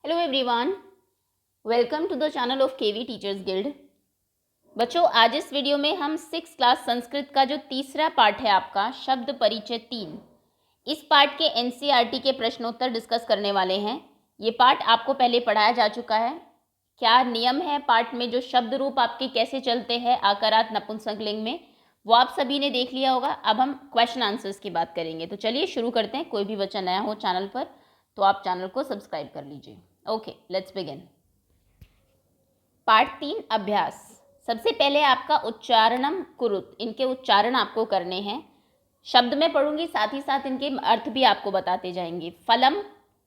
Hello everyone, welcome to the channel of KV teachers guild. बच्चों, आज इस video में हम 6th क्लास संस्कृत का जो तीसरा पार्ट है आपका शब्द परिचय 3, इस पार्ट के एनसीईआरटी के प्रश्नोत्तर डिस्कस करने वाले हैं। ये पार्ट आपको पहले पढ़ाया जा चुका है। क्या नियम है पार्ट में, जो शब्द रूप आपके कैसे चलते हैं आकारात नपुंसकलिंग में, वो आप सभी ने देख लिया होगा। अब हम क्वेश्चन आंसर्स की बात करेंगे। तो चलिए शुरू करते हैं। कोई भी बच्चा नया हो चैनल पर तो आप चैनल को सब्सक्राइब कर लीजिए। Okay, let's begin. पार्ट 3 अभ्यास। सबसे पहले आपका उच्चारणम कुरुत, इनके उच्चारण आपको करने हैं। शब्द में पढ़ूंगी, साथ ही साथ इनके अर्थ भी आपको बताते जाएंगे। फलम,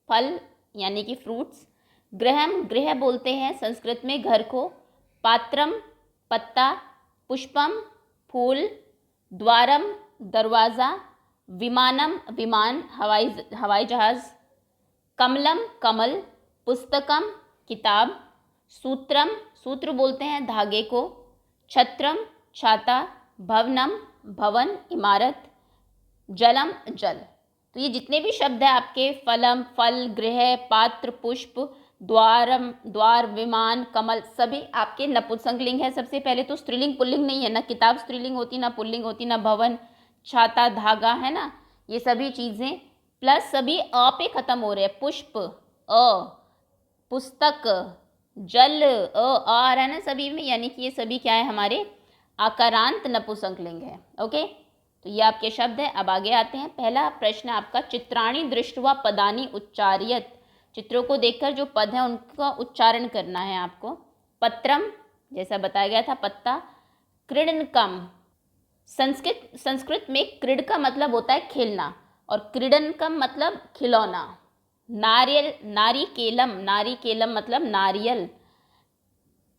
फल यानी कि फ्रूट्स। गृहम, गृह बोलते हैं संस्कृत में घर को। पात्रम, पत्ता। पुष्पम, फूल। द्वारम, दरवाज़ा। विमानम, विमान, हवाई जहाज़। कमलम, कमल। पुस्तकम, किताब। सूत्रम, सूत्र बोलते हैं धागे को। छत्रम, छाता। भवनम, भवन, इमारत। जलम, जल। तो ये जितने भी शब्द हैं आपके, फलम, फल, गृह, पात्र, पुष्प, द्वारम, द्वार, विमान, कमल, सभी आपके नपुंसकलिंग है। सबसे पहले तो स्त्रीलिंग पुल्लिंग नहीं है ना, किताब स्त्रीलिंग होती, ना पुल्लिंग होती, ना भवन, छाता, धागा, है ना, ये सभी चीज़ें प्लस सभी अ पे ख़त्म हो रहे हैं। पुष्प अ, पुस्तक, जल आ रहा है ना सभी में, यानी कि ये सभी क्या है, हमारे आकारांत नपुंसकलिंग है। ओके, तो ये आपके शब्द है। अब आगे आते हैं। पहला प्रश्न आपका, चित्राणि दृष्ट्वा पदानि उच्चार्यत। चित्रों को देखकर जो पद हैं उनका उच्चारण करना है आपको। पत्रम, जैसा बताया गया था, पत्ता। क्रीडनकम, संस्कृत में क्रीड का मतलब होता है खेलना और क्रीडन का मतलब खिलौना। नारियल, नारिकेलम, नारिकेलम मतलब नारियल।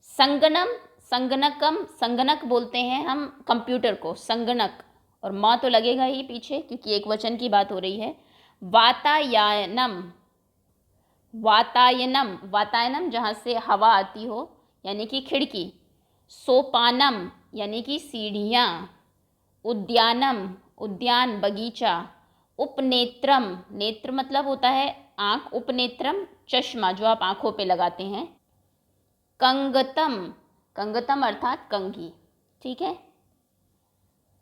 संगनम, संगणकम, संगणक बोलते हैं हम कंप्यूटर को, संगणक, और माँ तो लगेगा ही पीछे क्योंकि एक वचन की बात हो रही है। वातायनम, वातायनम, वातायनम जहाँ से हवा आती हो यानी कि खिड़की। सोपानम यानी कि सीढ़ियाँ। उद्यानम, उद्यान, बगीचा। उपनेत्रम, नेत्र मतलब होता है आँख। उपनेत्रम चश्मा जो आप आँखों पे लगाते हैं। कंगतम, कंगतम अर्थात कंघी। ठीक है,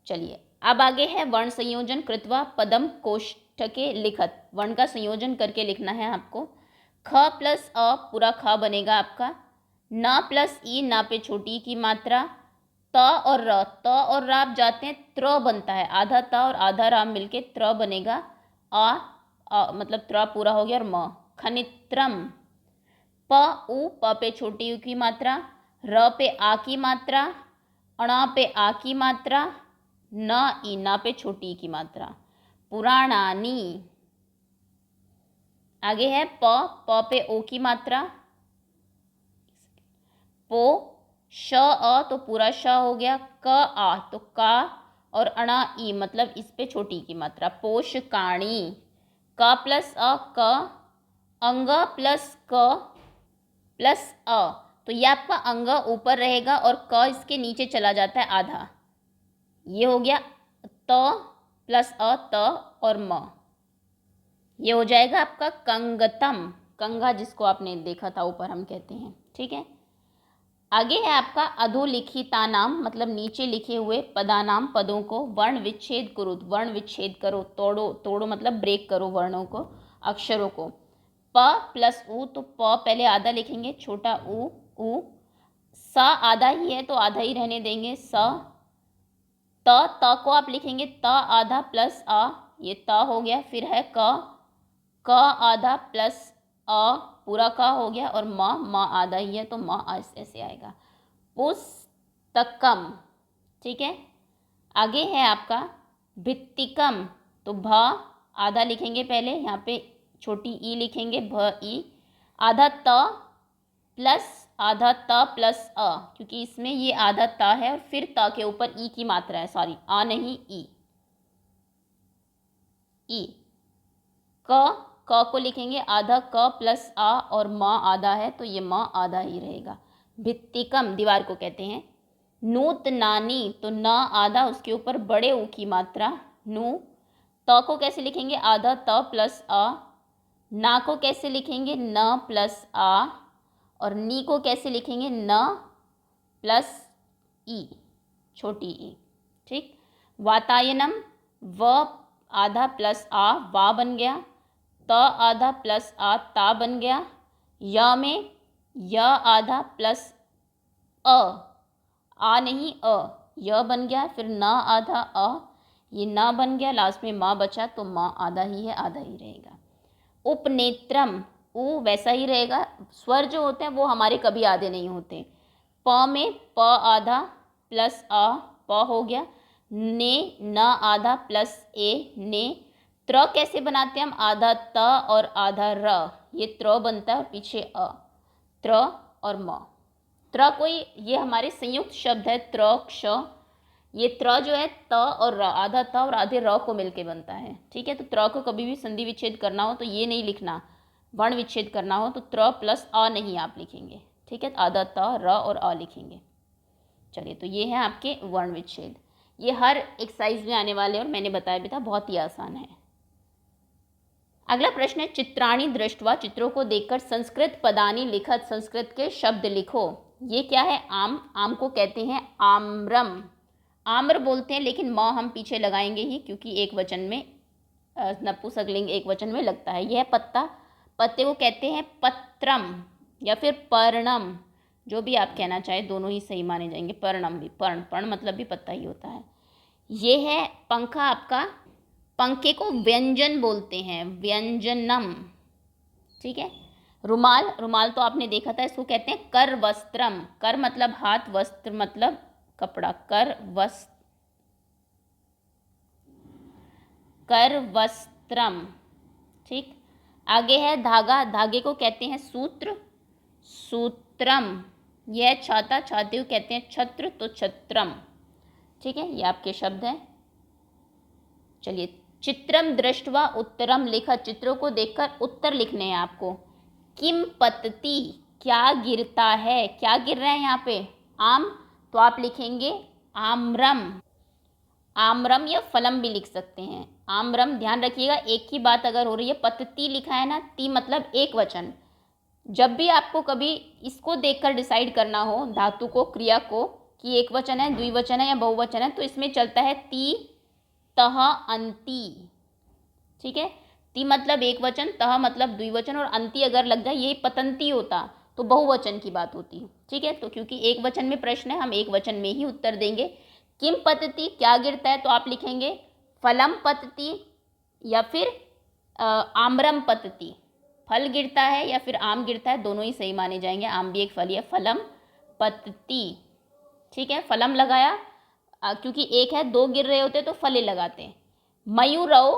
चलिए अब आगे है वर्ण संयोजन कृत्वा पदम कोष्ठके लिखत। वर्ण का संयोजन करके लिखना है आपको। ख प्लस अ पूरा ख बनेगा आपका। न प्लस ई, ना पे छोटी की मात्रा। त और र, त और र आप जाते हैं, त्र बनता है। आधा त और आधा र मिलके त्र बनेगा। मतलब त्र पूरा हो गया। और म, खनित्रम। प उ, प पे छोटी उ की मात्रा। र पे आ की मात्रा। अणा पे आ की मात्रा। न ई, ना पे छोटी की मात्रा। पुराणानी। आगे है प पे ओ की मात्रा। पो, श अ तो पूरा श हो गया। क आ तो का, और अणा ई मतलब इस पे छोटी की मात्रा। पोषकाणी। क प्लस अ क। अंग प्लस क प्लस अ, तो ये आपका अंग ऊपर रहेगा और क इसके नीचे चला जाता है आधा। ये हो गया त प्लस अ, त और म, ये हो जाएगा आपका कंगतम। कंगा जिसको आपने देखा था ऊपर हम कहते हैं। ठीक है, आगे है आपका अधोलिखिता नाम, मतलब नीचे लिखे हुए पदानाम, पदों को वर्ण विच्छेद करो। वर्ण विच्छेद करो, तोड़ो, तोड़ो मतलब ब्रेक करो वर्णों को, अक्षरों को। प प्लस उ, तो प पहले आधा लिखेंगे, छोटा उ, उ। स आधा ही है तो आधा ही रहने देंगे, स। त को आप लिखेंगे त आधा प्लस आ, ये त हो गया। फिर है क आधा प्लस अ, पूरा क हो गया। और म आधा ही है तो म ऐसे आएगा। पुस्तकम। ठीक है, आगे है आपका भित्तिकम, तो भ आधा लिखेंगे पहले, यहाँ पे छोटी ई लिखेंगे, भ ई। आधा त प्लस आधा त प्लस अ, क्योंकि इसमें ये आधा त है और फिर त के ऊपर ई की मात्रा है, सॉरी आ नहीं ई। ई, क को लिखेंगे आधा क प्लस आ, और म आधा है तो ये म आधा ही रहेगा। भित्तिकम दीवार को कहते हैं। नूतनानी, तो न आधा उसके ऊपर बड़े ऊ की मात्रा, नु। त को कैसे लिखेंगे, आधा त प्लस आ, ना को कैसे लिखेंगे, न प्लस आ, और नी को कैसे लिखेंगे, न प्लस ई, छोटी ई। ठीक। वातायनम, व आधा प्लस आ, वा बन गया। त आधा प्लस आ, ता बन गया। य में य आधा प्लस आ नहीं अ, य बन गया। फिर न आधा अ, ये न बन गया। लास्ट में माँ बचा, तो माँ आधा ही है, आधा ही रहेगा। उपनेत्रम, उ वैसा ही रहेगा। स्वर जो होते हैं वो हमारे कभी आधे नहीं होते। प में प आधा प्लस आ, प हो गया। ने, न आधा प्लस ए, ने। त्र कैसे बनाते हैं हम, आधा त और आधा र, ये त्र बनता है और पीछे अ, त्र और म। त्र कोई, ये हमारे संयुक्त शब्द है, त्र क्ष। ये त्र जो है त और र, आधा त और आधे र को मिलके बनता है। ठीक है। तो त्र को कभी भी संधि विच्छेद करना हो तो ये नहीं लिखना, वर्ण विच्छेद करना हो तो त्र प्लस अ नहीं आप लिखेंगे। ठीक है। आधा त, र और अ लिखेंगे। चलिए, तो ये है आपके वर्ण विच्छेद। ये हर एक्सरसाइज में आने वाले और मैंने बताया भी था, बहुत ही आसान है। अगला प्रश्न है, चित्राणि दृष्ट्वा, चित्रों को देखकर संस्कृत पदानि लिखत, संस्कृत के शब्द लिखो। ये क्या है, आम। आम को कहते हैं आम्रम, आम्र बोलते हैं, लेकिन म हम पीछे लगाएंगे ही क्योंकि एक वचन में, नपुंसकलिंग एक वचन में लगता है। यह पत्ता, पत्ते को कहते हैं पत्रम या फिर पर्णम, जो भी आप कहना चाहे दोनों ही सही माने जाएंगे। पर्णम भी, पर्ण, पर्ण मतलब भी पत्ता ही होता है। ये है पंखा आपका, पंखे को व्यंजन बोलते हैं, व्यंजनम। ठीक है। रुमाल, रुमाल तो आपने देखा था, इसको कहते हैं कर वस्त्रम। कर मतलब हाथ, वस्त्र मतलब कपड़ा, कर वस्त्रम। ठीक। आगे है धागा, धागे को कहते हैं सूत्र, सूत्रम। यह छाता, छाते को कहते हैं छत्र, तो छत्रम। ठीक है। ये आपके शब्द हैं। चलिए, चित्रम दृष्ट्वा उत्तरम लिखा, चित्रों को देखकर उत्तर लिखने हैं आपको। किम पतति, क्या गिरता है, क्या गिर रहा है यहाँ पे, आम, तो आप लिखेंगे आम्रम। आम्रम या फलम भी लिख सकते हैं, आम्रम। ध्यान रखिएगा, एक ही बात अगर हो रही है, पतति लिखा है ना, ती मतलब एक वचन। जब भी आपको कभी इसको देखकर डिसाइड करना हो धातु को, क्रिया को, कि एक वचन है, द्विवचन है या बहुवचन है, तो इसमें चलता है ती, तह, अंति। ठीक है। ती मतलब एक वचन, तह मतलब द्विवचन, और अंति अगर लग जाए, यही पतंती होता तो बहुवचन की बात होती। ठीक है। तो क्योंकि एक वचन में प्रश्न है, हम एक वचन में ही उत्तर देंगे। किम पतति, क्या गिरता है, तो आप लिखेंगे फलम पतति या फिर आम्रम पतति। फल गिरता है या फिर आम गिरता है, दोनों ही सही माने जाएंगे। आम भी एक फल है, फलम पतति। ठीक है। फलम लगाया, क्योंकि एक है, दो गिर रहे होते तो फले लगाते हैं। मयूरौ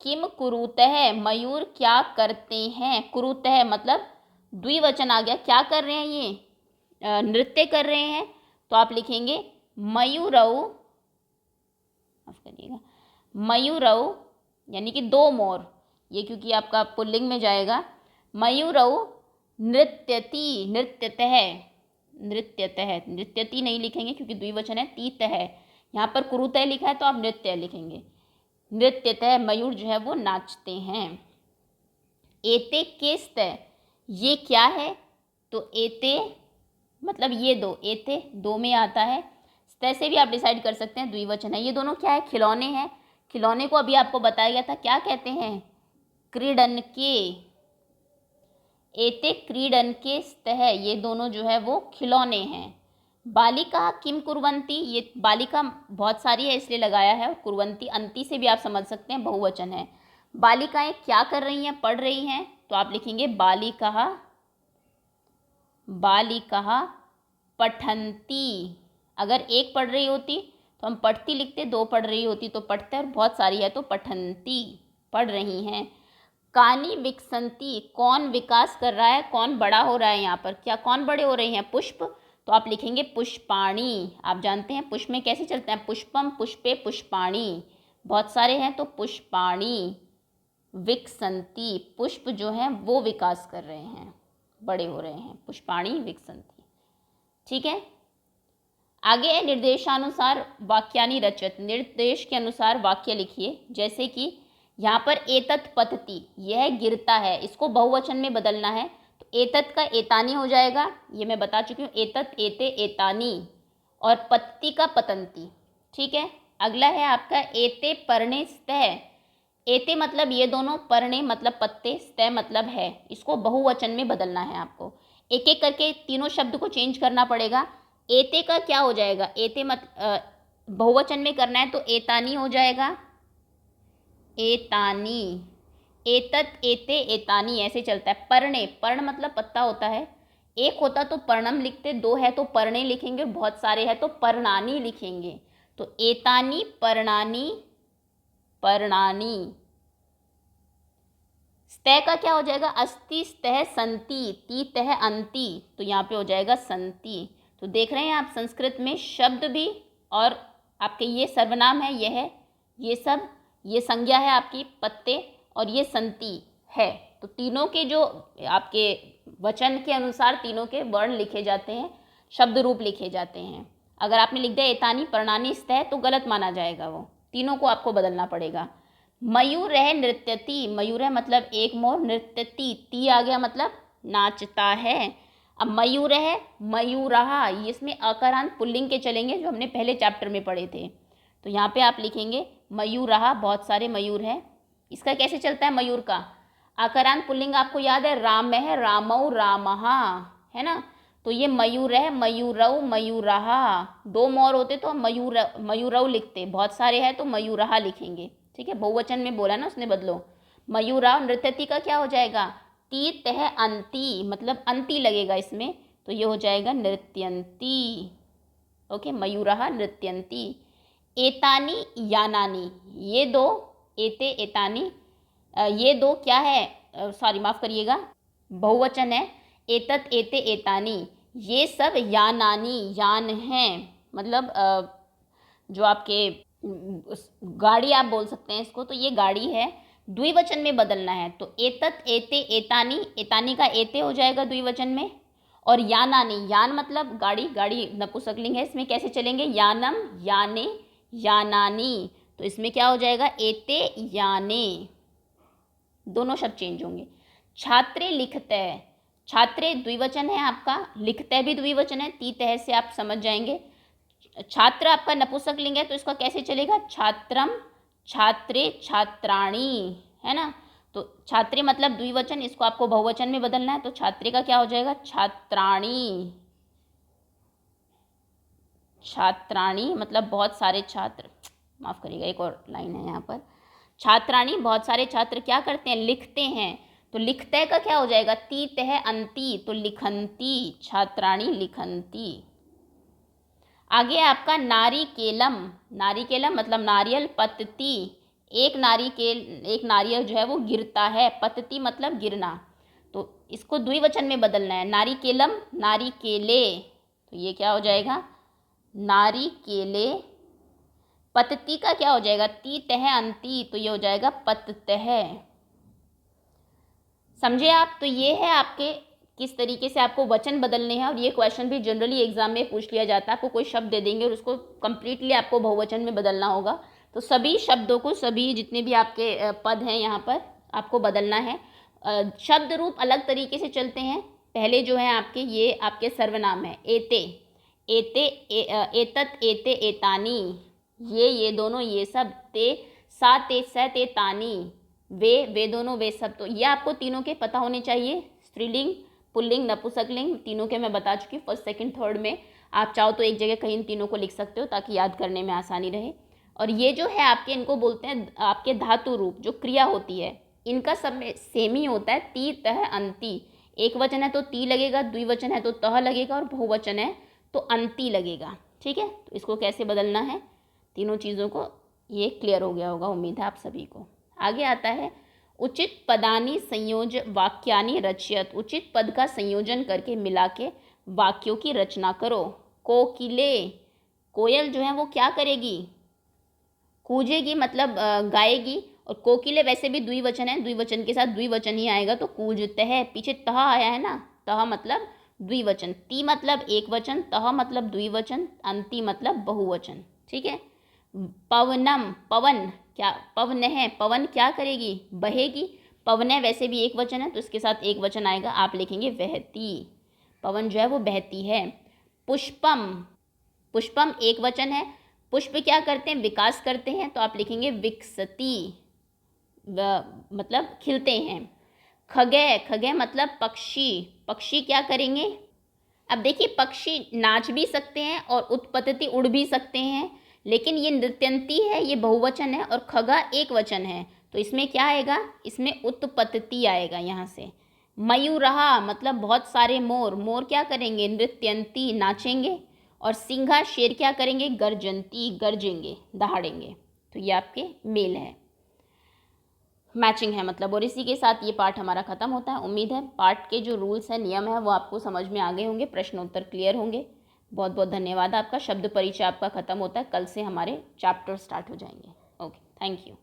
किम कुरुतः, मयूर क्या करते हैं, कुरुतः मतलब द्विवचन आ गया, क्या कर रहे हैं, ये नृत्य कर रहे हैं, तो आप लिखेंगे मयूरौ, माफ करिएगा, मयूरौ यानी कि दो मोर, ये क्योंकि आपका पुल्लिंग में जाएगा। मयूरौ नृत्यति, नृत्यतः, नृत्यतः, नृत्यति नहीं लिखेंगे क्योंकि द्विवचन है, तीतः। यहाँ पर कुरुतः लिखा है तो आप नृत्य लिखेंगे, नृत्यतः, मयूर जो है वो नाचते हैं। एते केस्तः, ये क्या है, तो एते मतलब ये दो, एते दो में आता है। स्तः से भी आप डिसाइड कर सकते हैं, द्विवचन है। ये दोनों क्या है, खिलौने हैं। खिलौने को अभी आपको बताया गया था, क्या कहते हैं, क्रीडन के। एते क्रीडन के स्तः, ये दोनों जो है वो खिलौने हैं। बालिका किम कुर्वन्ति, ये बालिका बहुत सारी है इसलिए लगाया है, और कुर्वन्ति अंति से भी आप समझ सकते हैं, बहुवचन है। बालिकाएं क्या कर रही हैं, पढ़ रही हैं, तो आप लिखेंगे बालिका, बालिका पठन्ति। अगर एक पढ़ रही होती तो हम पढ़ती लिखते, दो पढ़ रही होती तो पढ़ते, और बहुत सारी है तो पठन्ति, पढ़ रही हैं। कानी विकसंती, कौन विकास कर रहा है, कौन बड़ा हो रहा है, यहाँ पर क्या, कौन बड़े हो रहे हैं, पुष्प, तो आप लिखेंगे पुष्पाणि। आप जानते हैं पुष्प में कैसे चलते हैं, पुष्पम, पुष्पे, पुष्पाणि, बहुत सारे हैं तो पुष्पाणि। विकसंती, पुष्प जो हैं वो विकास कर रहे हैं, बड़े हो रहे हैं, पुष्पाणि विकसंती। ठीक है। आगे है निर्देशानुसार वाक्यानि रचत, निर्देश के अनुसार वाक्य लिखिए। जैसे कि यहाँ पर एतत् पतति, यह गिरता है, इसको बहुवचन में बदलना है तो एतत् का एतानी हो जाएगा, ये मैं बता चुकी हूँ, एतत् एते एतानी, और पतति का पतंती। ठीक है, अगला है आपका एते पर्णे स्तः। एते मतलब ये दोनों, पर्णे मतलब पत्ते, स्तः मतलब है, इसको बहुवचन में बदलना है आपको। एक एक करके तीनों शब्द को चेंज करना पड़ेगा। एते का क्या हो जाएगा, एते बहुवचन में करना है तो एतानी हो जाएगा, एतानी। एतत् एते एतानी ऐसे चलता है। पर्णे, पर्ण मतलब पत्ता होता है, एक होता तो पर्णम लिखते, दो है तो पर्णे लिखेंगे, बहुत सारे हैं तो पर्णानी लिखेंगे। तो एतानी पर्णानी, पर्णानी। स्तः का क्या हो जाएगा, अस्ति स्तः संति, ती तह अंति, तो यहाँ पे हो जाएगा संति। तो देख रहे हैं आप, संस्कृत में शब्द भी और आपके ये सर्वनाम है, यह है, ये सब, ये संज्ञा है आपकी पत्ते, और ये संति है। तो तीनों के जो आपके वचन के अनुसार तीनों के वर्ण लिखे जाते हैं, शब्द रूप लिखे जाते हैं। अगर आपने लिख दिया एतानी पर्णानी स्तः तो गलत माना जाएगा, वो तीनों को आपको बदलना पड़ेगा। मयूर है नृत्यति, मयूर है मतलब एक मोर, नृत्यति ती आ गया मतलब नाचता है। अब मयूर है मयूरहा, ये इसमें अकारांत पुल्लिंग के चलेंगे जो हमने पहले चैप्टर में पढ़े थे। तो यहाँ पे आप लिखेंगे मयूरहा, बहुत सारे मयूर हैं। इसका कैसे चलता है मयूर का, आकारांत पुल्लिंग आपको याद है, राम है रामौ रामहा, है ना। तो ये मयूर है मयूरौ मयूरहा, दो मोर होते तो मयूर मयूरौ लिखते, बहुत सारे हैं तो मयूरहा लिखेंगे। ठीक है, बहुवचन में बोला ना उसने, बदलो। मयूरा। नृत्यति का क्या हो जाएगा, ती तह अंति, मतलब अंति लगेगा इसमें, तो ये हो जाएगा नृत्यंती। ओके, मयूरहा नृत्यंती। एतानी यानानी, ये दो, एते एतानी, ये दो क्या है, सॉरी माफ़ करिएगा, बहुवचन है। एतत् एते एतानी, ये सब यानानी, यान हैं, मतलब जो आपके गाड़ी आप बोल सकते हैं इसको, तो ये गाड़ी है। द्विवचन में बदलना है तो एतत् एते एतानी, एतानी का एते हो जाएगा द्विवचन में, और यानानी, यान मतलब गाड़ी, गाड़ी नपुंसकलिंग है, इसमें कैसे चलेंगे, यानम याने यानानी, तो इसमें क्या हो जाएगा, एते याने, दोनों शब्द चेंज होंगे। छात्रे लिखते, छात्रे द्विवचन है आपका, लिखते भी द्विवचन है, ती तह से आप समझ जाएंगे। छात्र आपका नपुंसकलिंग है तो इसका कैसे चलेगा, छात्रम छात्रे छात्राणी, है ना। तो छात्रे मतलब द्विवचन, इसको आपको बहुवचन में बदलना है तो छात्रे का क्या हो जाएगा, छात्राणी। छात्राणी मतलब बहुत सारे छात्र, माफ़ करिएगा एक और लाइन है यहाँ पर, छात्राणी बहुत सारे छात्र क्या करते हैं, लिखते हैं। तो लिखते का क्या हो जाएगा, ती तह अंति, तो लिखंती, छात्राणी लिखंती। आगे आपका नारिकेलम, नारिकेलम मतलब नारियल, पतती, एक नारियल जो है वो गिरता है, पतती मतलब गिरना, तो इसको द्विवचन में बदलना है, नारिकेलम नारिकेले, तो ये क्या हो जाएगा, नारिकेले। पतती का क्या हो जाएगा, ती तह अंति, तो ये हो जाएगा पततह। समझे आप। तो ये है आपके किस तरीके से आपको वचन बदलने हैं, और ये क्वेश्चन भी जनरली एग्जाम में पूछ लिया जाता है। आपको कोई शब्द दे देंगे और उसको कंप्लीटली आपको बहुवचन में बदलना होगा, तो सभी शब्दों को, सभी जितने भी आपके पद हैं यहाँ पर आपको बदलना है। शब्द रूप अलग तरीके से चलते हैं। पहले जो है आपके, ये आपके सर्वनाम है, एते एते एतत् एते एतानी, ये दोनों, ये सब, ते सा ते स ते तानी, वे दोनों, वे सब, तो ये आपको तीनों के पता होने चाहिए। स्त्रीलिंग पुल्लिंग नपुंसकलिंग तीनों के मैं बता चुकी हूँ, फर्स्ट सेकंड थर्ड में। आप चाहो तो एक जगह कहीं इन तीनों को लिख सकते हो ताकि याद करने में आसानी रहे। और ये जो है आपके, इनको बोलते हैं आपके धातु रूप, जो क्रिया होती है इनका सब में सेम ही होता है, ती तह अंति। एक वचन है तो ती लगेगा, द्विवचन है तो तह लगेगा, और बहुवचन है तो अंति लगेगा। ठीक है, तो इसको कैसे बदलना है, तीनों चीज़ों को, ये क्लियर हो गया होगा, उम्मीद है आप सभी को। आगे आता है उचित पदानी संयोज वाक्यानि रचयत, उचित पद का संयोजन करके मिला के वाक्यों की रचना करो। कोकिले, कोयल जो है वो क्या करेगी, कूजेगी, मतलब गाएगी। और कोकिले वैसे भी द्विवचन है, द्विवचन के साथ द्विवचन ही आएगा, तो कूजते है, पीछे तह आया है ना, तह मतलब द्विवचन, ती मतलब एक वचन, तह मतलब द्विवचन, अंति मतलब बहुवचन। ठीक है, पवनम, पवन क्या, पवन है, पवन क्या करेगी, बहेगी। पवन है वैसे भी एक वचन है तो इसके साथ एक वचन आएगा, आप लिखेंगे वहती, पवन जो है वो बहती है। पुष्पम, पुष्पम एक वचन है, पुष्प क्या करते हैं, विकास करते हैं, तो आप लिखेंगे विकसती, मतलब खिलते हैं। खगे, खगे मतलब पक्षी, पक्षी क्या करेंगे। अब देखिए पक्षी नाच भी सकते हैं और उत्पत्ति उड़ भी सकते हैं, लेकिन ये नृत्यंती है, ये बहुवचन है और खगा एक वचन है, तो इसमें क्या आएगा, इसमें उत्पत्ति आएगा यहाँ से। मयूरहा मतलब बहुत सारे मोर, मोर क्या करेंगे, नृत्यंती नाचेंगे, और सिंघा शेर क्या करेंगे, गर्जंती गरजेंगे, दहाड़ेंगे। तो ये आपके मेल है, मैचिंग है मतलब। और इसी के साथ ये पार्ट हमारा खत्म होता है। उम्मीद है पार्ट के जो रूल्स हैं, नियम है, वो आपको समझ में आ गए होंगे, प्रश्न उत्तर क्लियर होंगे। बहुत बहुत धन्यवाद आपका। शब्द परिचय आपका खत्म होता है, कल से हमारे चैप्टर स्टार्ट हो जाएंगे। Okay, thank you.